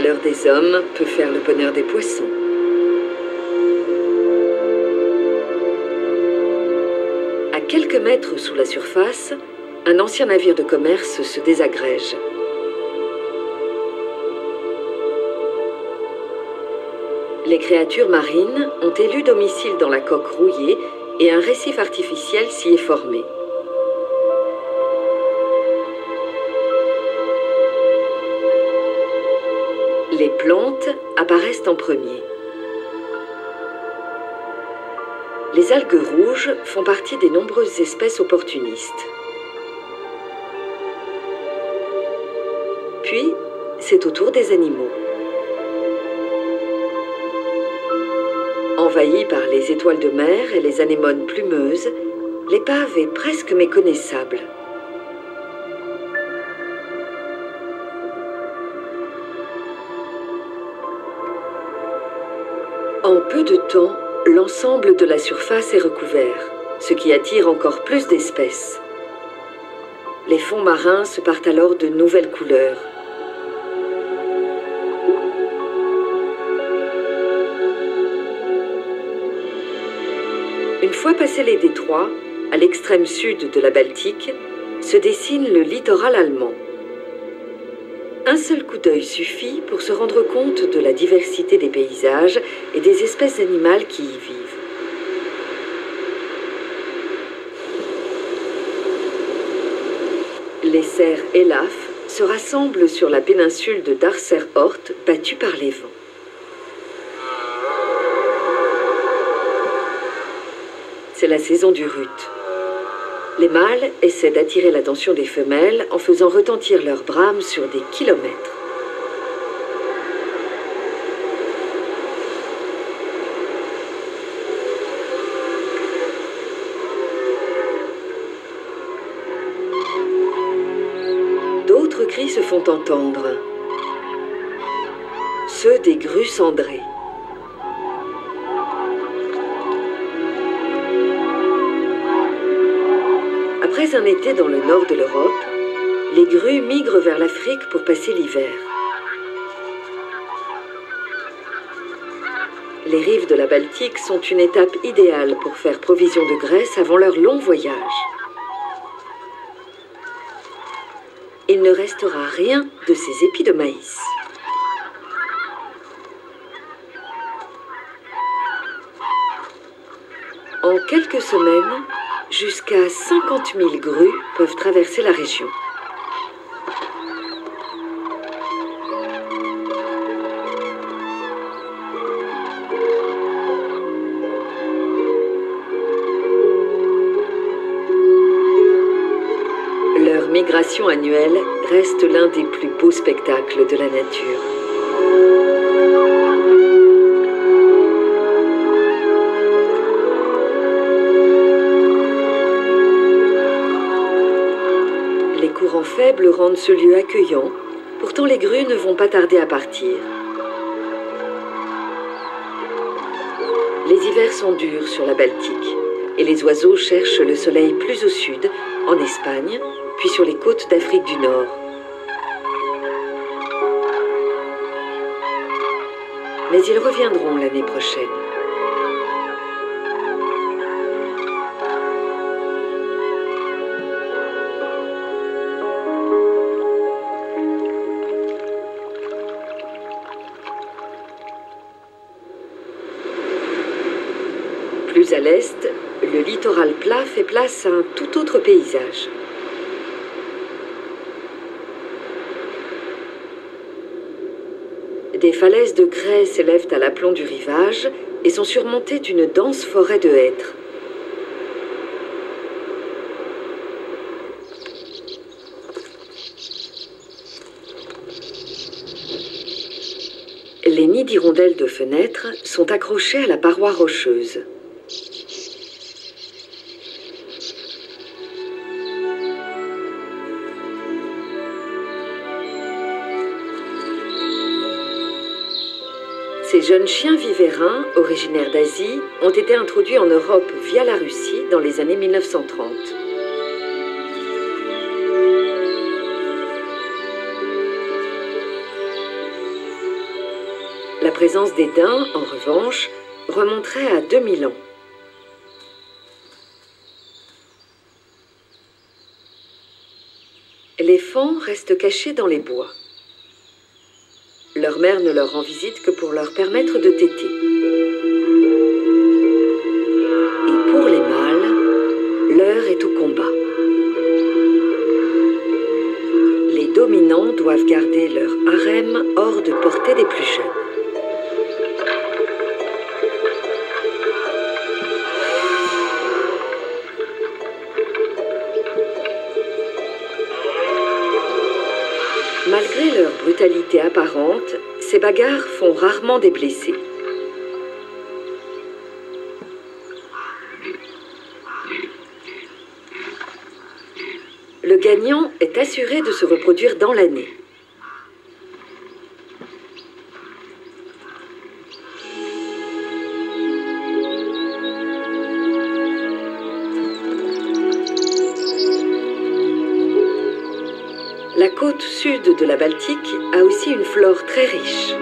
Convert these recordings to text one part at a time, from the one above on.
malheur des hommes peut faire le bonheur des poissons. À quelques mètres sous la surface, un ancien navire de commerce se désagrège. Les créatures marines ont élu domicile dans la coque rouillée et un récif artificiel s'y est formé. Les plantes apparaissent en premier. Les algues rouges font partie des nombreuses espèces opportunistes. Puis, c'est au tour des animaux. Envahie par les étoiles de mer et les anémones plumeuses, l'épave est presque méconnaissable. En peu de temps, l'ensemble de la surface est recouvert, ce qui attire encore plus d'espèces. Les fonds marins se partent alors de nouvelles couleurs. Une fois passés les détroits, à l'extrême sud de la Baltique, se dessine le littoral allemand. Un seul coup d'œil suffit pour se rendre compte de la diversité des paysages et des espèces animales qui y vivent. Les cerfs Elaf se rassemblent sur la péninsule de Darßerort, battue par les vents. C'est la saison du rut. Les mâles essaient d'attirer l'attention des femelles en faisant retentir leurs brames sur des kilomètres. D'autres cris se font entendre. Ceux des grues cendrées. Après un été dans le nord de l'Europe, les grues migrent vers l'Afrique pour passer l'hiver. Les rives de la Baltique sont une étape idéale pour faire provision de graisse avant leur long voyage. Il ne restera rien de ces épis de maïs. En quelques semaines, jusqu'à 50 000 grues peuvent traverser la région. Leur migration annuelle reste l'un des plus beaux spectacles de la nature. Les courants faibles rendent ce lieu accueillant, pourtant les grues ne vont pas tarder à partir. Les hivers sont durs sur la Baltique et les oiseaux cherchent le soleil plus au sud, en Espagne, puis sur les côtes d'Afrique du Nord. Mais ils reviendront l'année prochaine. Plus à l'est, le littoral plat fait place à un tout autre paysage. Des falaises de craie s'élèvent à l'aplomb du rivage et sont surmontées d'une dense forêt de hêtres. Les nids d'hirondelles de fenêtres sont accrochés à la paroi rocheuse. Ces jeunes chiens vivérins, originaires d'Asie, ont été introduits en Europe via la Russie dans les années 1930. La présence des daims, en revanche, remonterait à 2000 ans. Les fans restent cachés dans les bois. Leur mère ne leur rend visite que pour leur permettre de téter. Et pour les mâles, l'heure est au combat. Les dominants doivent garder leur harem hors de portée des plus jeunes. Malgré leur brutalité apparente, ces bagarres font rarement des blessés. Le gagnant est assuré de se reproduire dans l'année. La côte sud de la Baltique a aussi une flore très riche.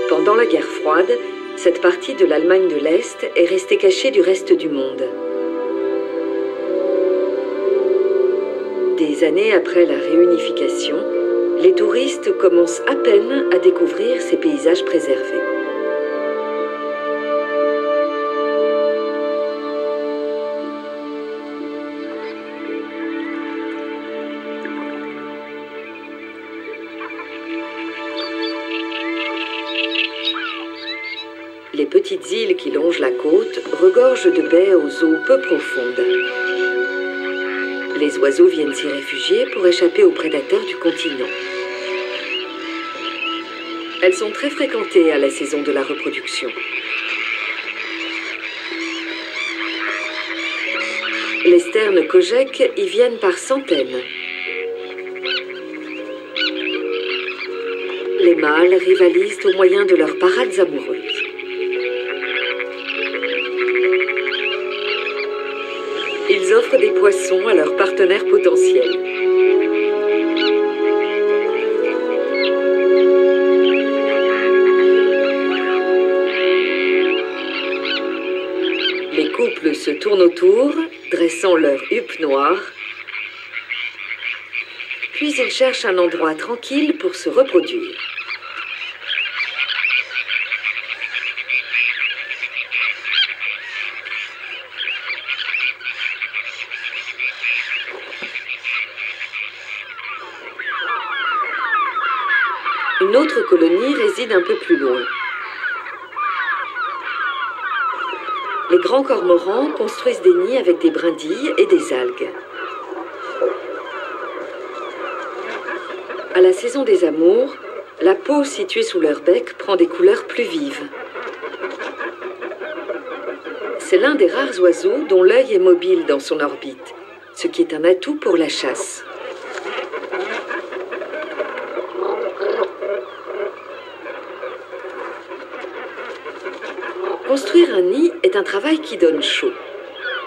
Pendant la guerre froide, cette partie de l'Allemagne de l'Est est restée cachée du reste du monde. Des années après la réunification, les touristes commencent à peine à découvrir ces paysages préservés. Les petites îles qui longent la côte regorgent de baies aux eaux peu profondes. Les oiseaux viennent s'y réfugier pour échapper aux prédateurs du continent. Elles sont très fréquentées à la saison de la reproduction. Les sternes kojeks y viennent par centaines. Les mâles rivalisent au moyen de leurs parades amoureuses. Ils offrent des poissons à leurs partenaires potentiels. Les couples se tournent autour, dressant leur huppe noire, puis ils cherchent un endroit tranquille pour se reproduire. Une autre colonie réside un peu plus loin. Les grands cormorans construisent des nids avec des brindilles et des algues. À la saison des amours, la peau située sous leur bec prend des couleurs plus vives. C'est l'un des rares oiseaux dont l'œil est mobile dans son orbite, ce qui est un atout pour la chasse. Construire un nid est un travail qui donne chaud.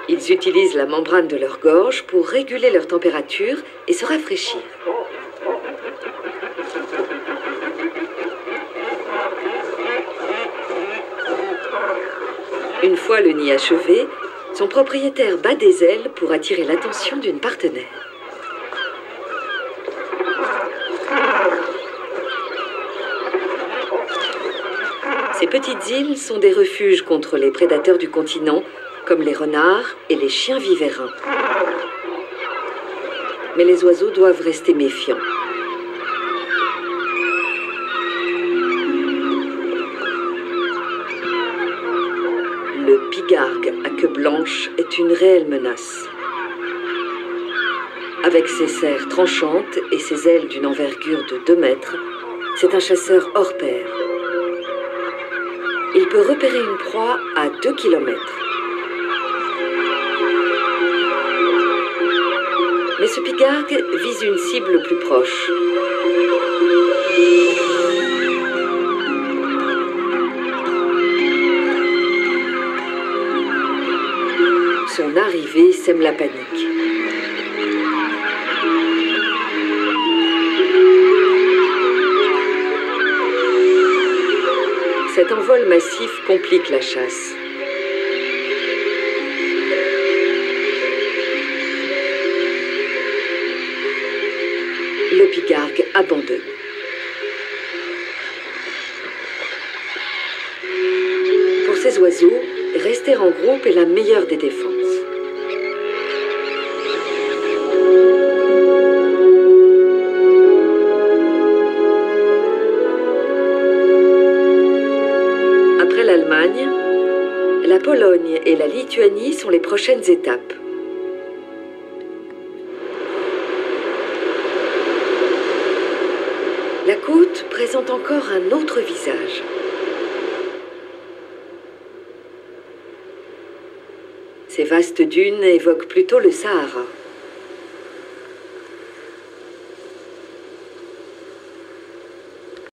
Ils utilisent la membrane de leur gorge pour réguler leur température et se rafraîchir. Une fois le nid achevé, son propriétaire bat des ailes pour attirer l'attention d'une partenaire. Ces petites îles sont des refuges contre les prédateurs du continent, comme les renards et les chiens viverins. Mais les oiseaux doivent rester méfiants. Le pigargue à queue blanche est une réelle menace. Avec ses serres tranchantes et ses ailes d'une envergure de 2 mètres, c'est un chasseur hors pair. Il peut repérer une proie à 2 kilomètres. Mais ce pigargue vise une cible plus proche. arrivée sème la panique. Cet envol massif complique la chasse. Le pigargue abandonne. Pour ces oiseaux, rester en groupe est la meilleure des défenses. Après l'Allemagne, la Pologne et la Lituanie sont les prochaines étapes. La côte présente encore un autre visage. Ces vastes dunes évoquent plutôt le Sahara.